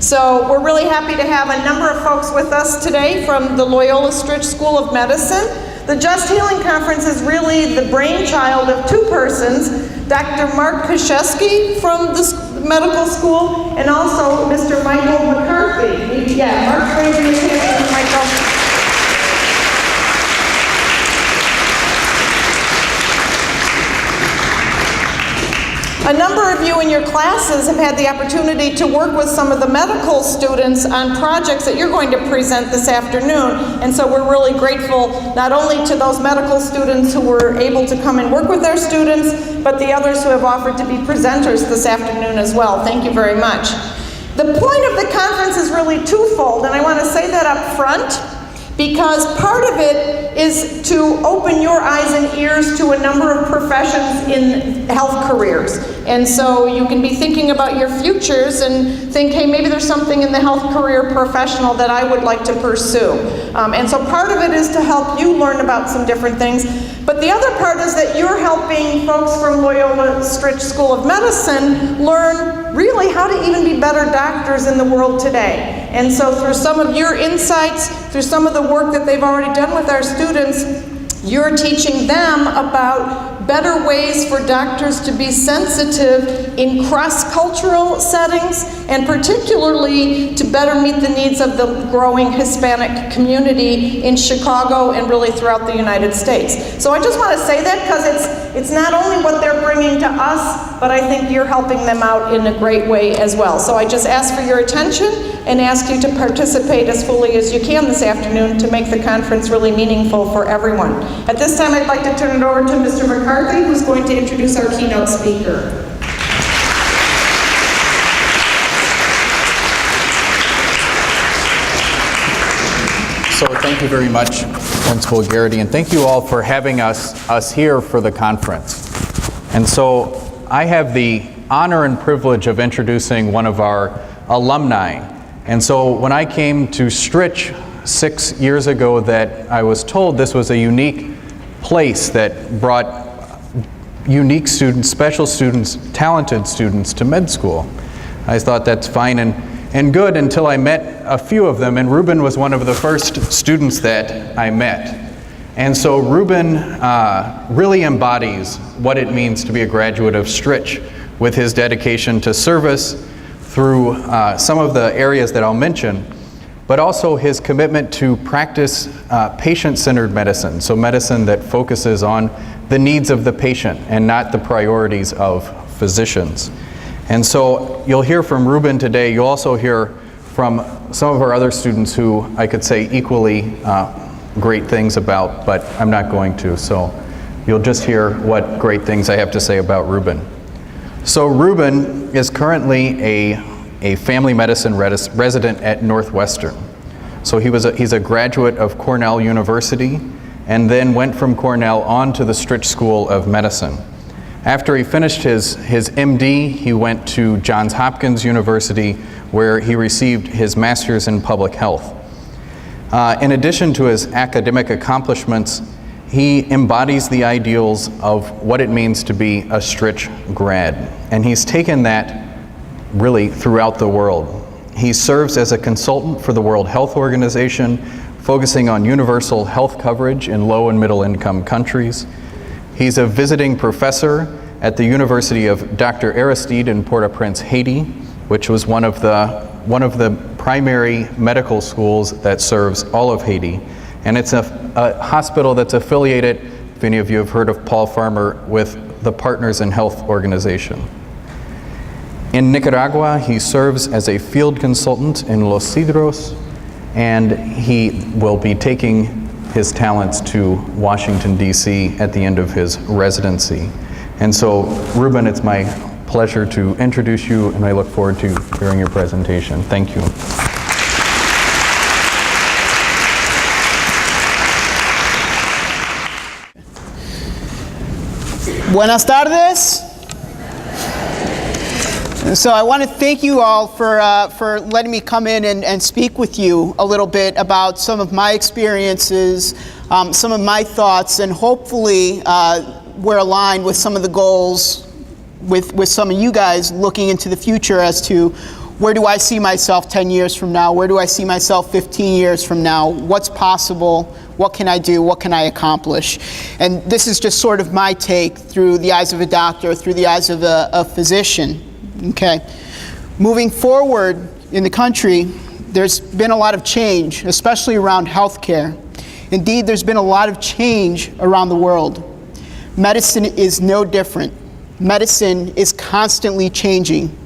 So we're really happy to have a number of folks with us today from the Loyola Stritch School of Medicine. The Just Healing Conference is really the brainchild of two persons, Dr. Mark Krzyzewski from the medical school and also Mr. Michael McCarthy. Yeah, Mark's raising his hand, Michael. A number of you in your classes have had the opportunity to work with some of the medical students on projects that you're going to present this afternoon. And so we're really grateful not only to those medical students who were able to come and work with our students, but the others who have offered to be presenters this afternoon as well. Thank you very much. The point of the conference is really twofold, and I want to say that up front, because part of it is to open your eyes and ears to a number of professions in health careers. And so you can be thinking about your futures and think, hey, maybe there's something in the health career professional that I would like to pursue. And so part of it is to help you learn about some different things. But the other part is that you're helping folks from Loyola Stritch School of Medicine learn really how to even be better doctors in the world today. And so through some of your insights, through some of the work that they've already done with our students, you're teaching them about better ways for doctors to be sensitive in cross-cultural settings, and particularly to better meet the needs of the growing Hispanic community in Chicago and really throughout the United States. So I just want to say that because it's not only what they're bringing to us, but I think you're helping them out in a great way as well. So I just ask for your attention and ask you to participate as fully as you can this afternoon to make the conference really meaningful for everyone. At this time, I'd like to turn it over to Mr. McCarthy, who's going to introduce our keynote speaker. So thank you very much, Principal Garrity, and thank you all for having us here for the conference. And so I have the honor and privilege of introducing one of our alumni. And so when I came to Stritch 6 years ago, that I was told this was a unique place that brought unique students, special students, talented students to med school. I thought that's fine and good until I met a few of them, and Ruben was one of the first students that I met. And so Ruben really embodies what it means to be a graduate of Stritch with his dedication to service through some of the areas that I'll mention, but also his commitment to practice patient-centered medicine, so medicine that focuses on the needs of the patient and not the priorities of physicians. And so you'll hear from Ruben today. You'll also hear from some of our other students who I could say equally great things about, but I'm not going to. So you'll just hear what great things I have to say about Ruben. So Ruben is currently a family medicine resident at Northwestern. So he's a graduate of Cornell University and then went from Cornell on to the Stritch School of Medicine. After he finished his MD, he went to Johns Hopkins University, where he received his master's in public health. In addition to his academic accomplishments, he embodies the ideals of what it means to be a Stritch grad, and he's taken that really throughout the world. He serves as a consultant for the World Health Organization, focusing on universal health coverage in low and middle income countries. He's a visiting professor at the University of Dr. Aristide in Port-au-Prince, Haiti, which was one of the primary medical schools that serves all of Haiti. And it's a hospital that's affiliated, if any of you have heard of Paul Farmer, with the Partners in Health organization. In Nicaragua, he serves as a field consultant in Los Cedros, and he will be taking his talents to Washington, D.C. at the end of his residency. And so, Ruben, it's my pleasure to introduce you, and I look forward to hearing your presentation. Thank you. Buenas tardes. So I want to thank you all for letting me come in and speak with you a little bit about some of my experiences, some of my thoughts, and hopefully we're aligned with some of the goals with some of you guys looking into the future as to Where do I see myself 10 years from now? Where do I see myself 15 years from now? What's possible? What can I do? What can I accomplish? And this is just sort of my take through the eyes of a doctor, through the eyes of a physician. Okay. Moving forward in the country, there's been a lot of change, especially around healthcare. Indeed, there's been a lot of change around the world. Medicine is no different. Medicine is constantly changing.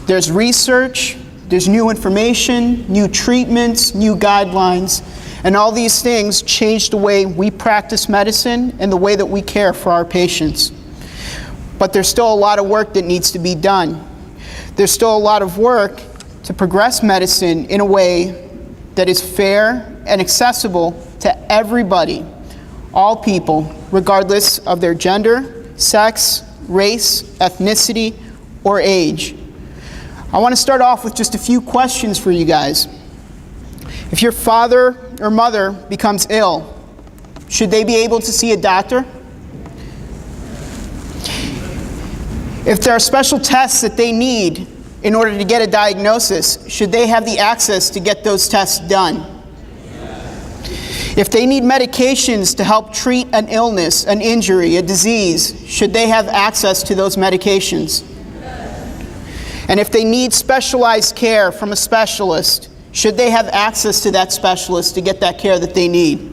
There's research, there's new information, new treatments, new guidelines, and all these things change the way we practice medicine and the way that we care for our patients. But there's still a lot of work that needs to be done. There's still a lot of work to progress medicine in a way that is fair and accessible to everybody, all people, regardless of their gender, sex, race, ethnicity, or age. I want to start off with just a few questions for you guys. If your father or mother becomes ill, should they be able to see a doctor? If there are special tests that they need in order to get a diagnosis, should they have the access to get those tests done? If they need medications to help treat an illness, an injury, a disease, should they have access to those medications? And if they need specialized care from a specialist, should they have access to that specialist to get that care that they need?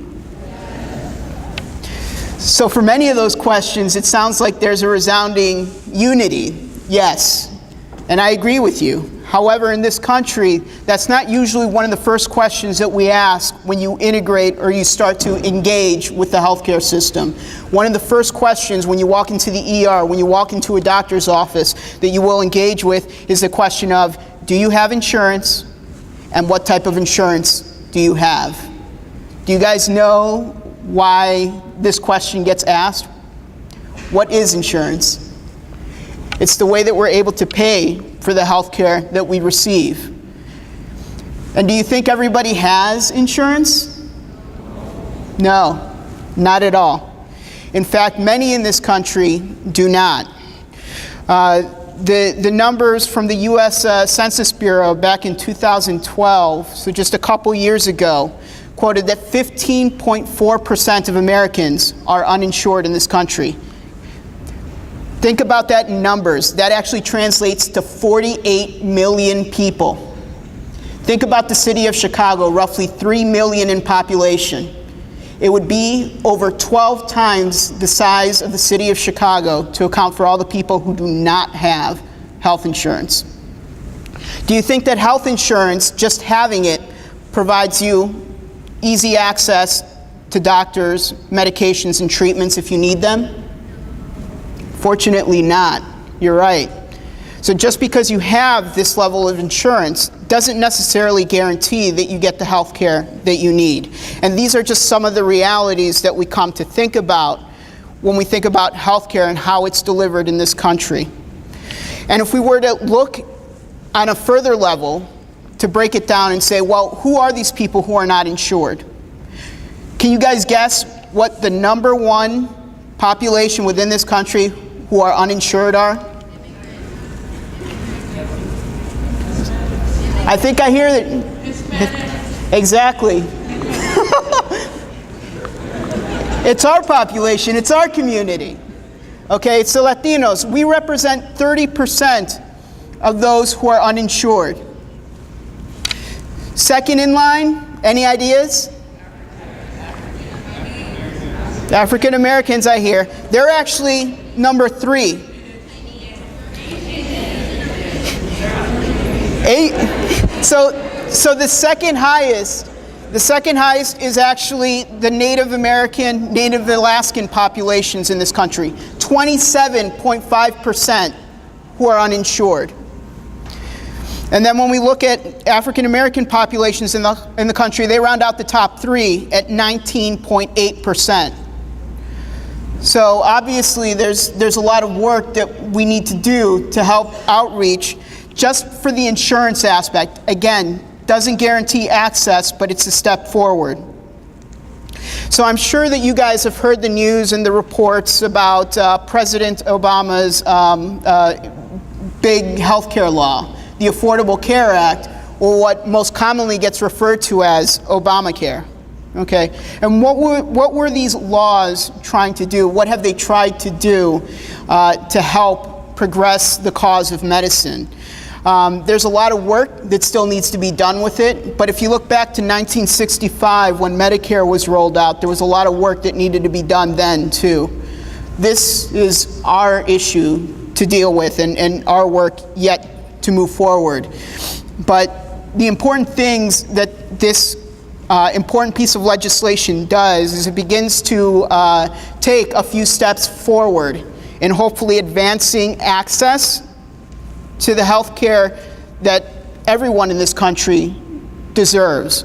So for many of those questions, it sounds like there's a resounding unity. Yes, and I agree with you. However, in this country, that's not usually one of the first questions that we ask when you integrate or you start to engage with the healthcare system. One of the first questions when you walk into the ER, when you walk into a doctor's office, that you will engage with is the question of, do you have insurance? And what type of insurance do you have? Do you guys know why this question gets asked? What is insurance? It's the way that we're able to pay for the health care that we receive. And do you think everybody has insurance? No, not at all. In fact, many in this country do not. The numbers from the U.S. Census Bureau back in 2012, so just a couple years ago, quoted that 15.4% of Americans are uninsured in this country. Think about that in numbers. That actually translates to 48 million people. Think about the city of Chicago, roughly 3 million in population. It would be over 12 times the size of the city of Chicago to account for all the people who do not have health insurance. Do you think that health insurance, just having it, provides you easy access to doctors, medications, and treatments if you need them? Fortunately not. You're right. So just because you have this level of insurance doesn't necessarily guarantee that you get the health care that you need. And these are just some of the realities that we come to think about when we think about health care and how it's delivered in this country. And if we were to look on a further level to break it down and say, well, who are these people who are not insured? Can you guys guess what the number one population within this country who are uninsured are? I think I hear that. Exactly. It's our population, it's our community. Okay, it's the Latinos. We represent 30% of those who are uninsured. Second in line, any ideas? African Americans, I hear. They're actually number 3. So the second highest is actually the Native American, Native Alaskan populations in this country. 27.5% who are uninsured. And then when we look at African American populations in the country, they round out the top 3 at 19.8%. So obviously there's a lot of work that we need to do to help outreach just for the insurance aspect. Again, doesn't guarantee access, but it's a step forward. So I'm sure that you guys have heard the news and the reports about President Obama's big healthcare law the Affordable Care Act, or what most commonly gets referred to as Obamacare. Okay, and what were these laws trying to do? What have they tried to do to help progress the cause of medicine? There's a lot of work that still needs to be done with it, but if you look back to 1965 when Medicare was rolled out, there was a lot of work that needed to be done then too. This is our issue to deal with and our work yet to move forward. But the important things that this important piece of legislation does is it begins to take a few steps forward in hopefully advancing access to the health care that everyone in this country deserves.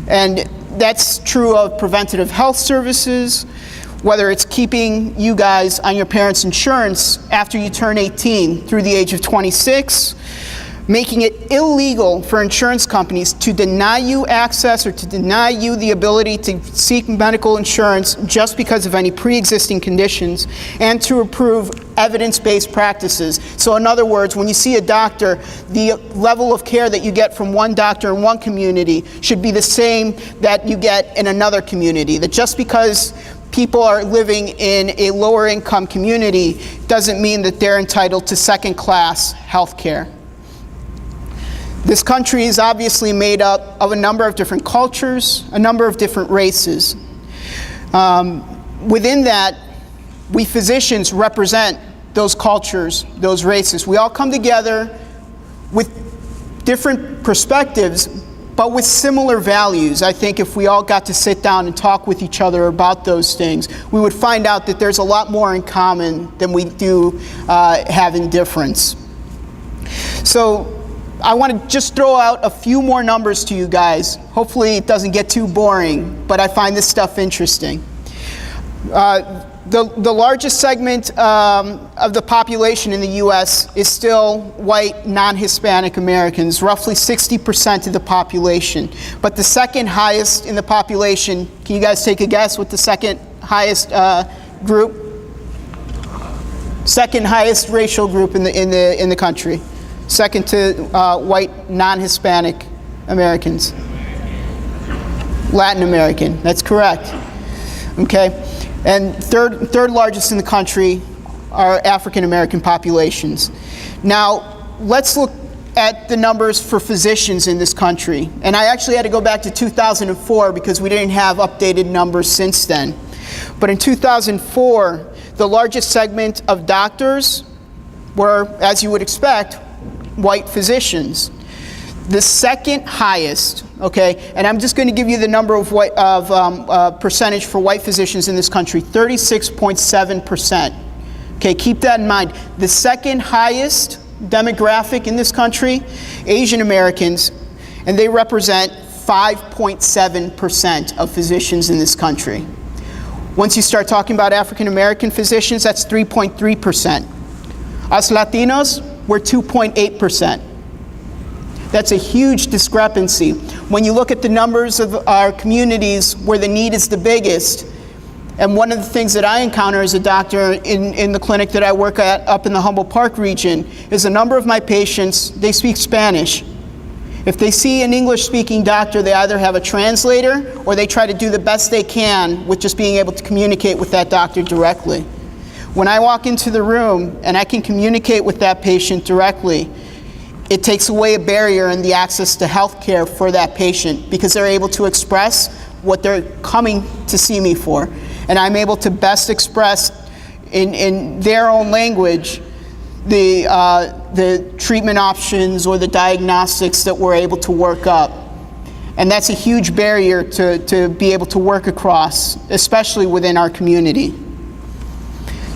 And that's true of preventative health services, whether it's keeping you guys on your parents' insurance after you turn 18 through the age of 26, making it illegal for insurance companies to deny you access or to deny you the ability to seek medical insurance just because of any pre-existing conditions, and to approve evidence-based practices. So in other words, when you see a doctor, the level of care that you get from one doctor in one community should be the same that you get in another community. That just because people are living in a lower income community doesn't mean that they're entitled to second-class health care. This country is obviously made up of a number of different cultures, a number of different races. Within that, we physicians represent those cultures, those races. We all come together with different perspectives, but with similar values. I think if we all got to sit down and talk with each other about those things, we would find out that there's a lot more in common than we do have in difference. So I want to just throw out a few more numbers to you guys. Hopefully it doesn't get too boring, but I find this stuff interesting. The largest segment of the population in the U.S. is still white, non-Hispanic Americans, roughly 60% of the population. But the second highest in the population, can you guys take a guess what the second highest group? Second highest racial group in the country. Second to white, non-Hispanic Americans. Latin American, that's correct. Okay, and third largest in the country are African American populations. Now, let's look at the numbers for physicians in this country. And I actually had to go back to 2004 because we didn't have updated numbers since then. But in 2004, the largest segment of doctors were, as you would expect, white physicians. The second highest, okay, and I'm just going to give you the number of percentage for white physicians in this country, 36.7%. Okay, keep that in mind. The second highest demographic in this country, Asian Americans, and they represent 5.7% of physicians in this country. Once you start talking about African American physicians, that's 3.3%. Us Latinos, we're 2.8%. That's a huge discrepancy. When you look at the numbers of our communities where the need is the biggest, and one of the things that I encounter as a doctor in the clinic that I work at up in the Humboldt Park region is a number of my patients, they speak Spanish. If they see an English-speaking doctor, they either have a translator or they try to do the best they can with just being able to communicate with that doctor directly. When I walk into the room and I can communicate with that patient directly, it takes away a barrier in the access to health care for that patient because they're able to express what they're coming to see me for. And I'm able to best express in their own language the treatment options or the diagnostics that we're able to work up. And that's a huge barrier to be able to work across, especially within our community.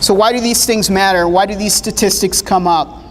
So why do these things matter? Why do these statistics come up?